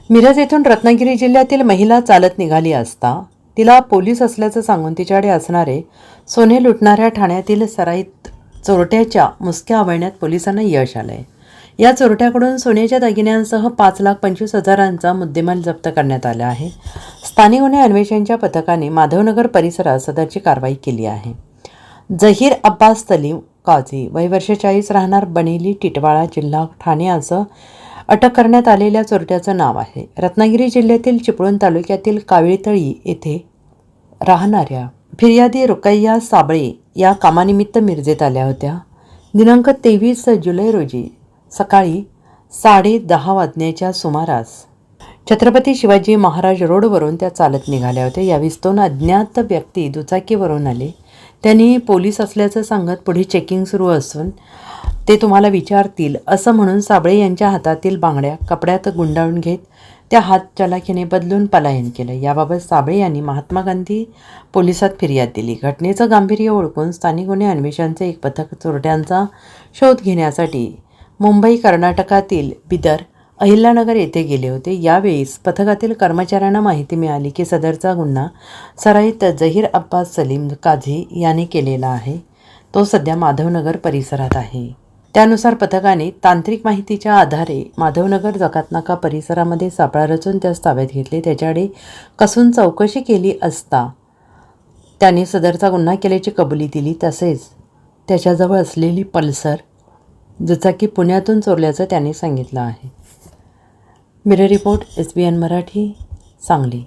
मिरज येथून रत्नागिरी जिल्ह्यातील महिला चालत निघाली असता तिला पोलीस असल्याचं सांगून तिच्याकडे असणारे सोने लुटणाऱ्या ठाण्यातील सराईत चोरट्याच्या मुसक्या आवळण्यात पोलिसांना यश आलंय। या चोरट्याकडून सोन्याच्या दागिन्यांसह 5,25,000चा मुद्देमाल जप्त करण्यात आला आहे। स्थानिक गुन्हे अन्वेषणच्या पथकाने माधवनगर परिसरात सदरची कारवाई केली आहे। जहीर अब्बास सलीम काझी वय वर्ष 40 राहणार बनेली टिटवाळा जिल्हा ठाणे असं अटक करण्यात आलेल्या चोरट्याचं नाव आहे। रत्नागिरी जिल्ह्यातील चिपळूण तालुक्यातील काविळतळी येथे राहणाऱ्या फिर्यादी रुकैया साबळे या कामानिमित्त मिरजेत आल्या होत्या। दिनांक 23 जुलै रोजी सकाळी 10:30 वाजण्याच्या सुमारास छत्रपती शिवाजी महाराज रोडवरून त्या चालत निघाल्या होत्या। यावेळी 2 अज्ञात व्यक्ती दुचाकीवरून आले। त्यांनी पोलीस असल्याचं सांगत पुढे चेकिंग सुरू असून ते तुम्हाला विचारतील असं म्हणून साबळे यांच्या हातातील बांगड्या कपड्यात गुंडाळून घेत त्या हात चलाखीने बदलून पलायन केलं। याबाबत साबळे यांनी महात्मा गांधी पोलिसात फिर्याद दिली। घटनेचं गांभीर्य ओळखून स्थानिक गुन्हे अन्वेषणाचे एक पथक चोरट्यांचा शोध घेण्यासाठी मुंबई कर्नाटकातील बिदर अहिल्यानगर येथे गेले होते। यावेळेस पथकातील कर्मचाऱ्यांना माहिती मिळाली की सदरचा गुन्हा सराईत जहीर अब्बास सलीम काझी याने केलेला आहे। तो सध्या माधवनगर परिसरात आहे। त्यानुसार पथकाने तांत्रिक माहितीच्या आधारे माधवनगर जकातनाका परिसरामध्ये सापळा रचून त्यास ताब्यात घेतले। त्याच्याकडे कसून चौकशी केली असता त्याने सदरचा गुन्हा केल्याची कबुली दिली। तसेच त्याच्याजवळ असलेली पल्सर दुचाकी पुण्यातून चोरल्याचं त्याने सांगितलं आहे। Bureau report SBN Marathi Sangli.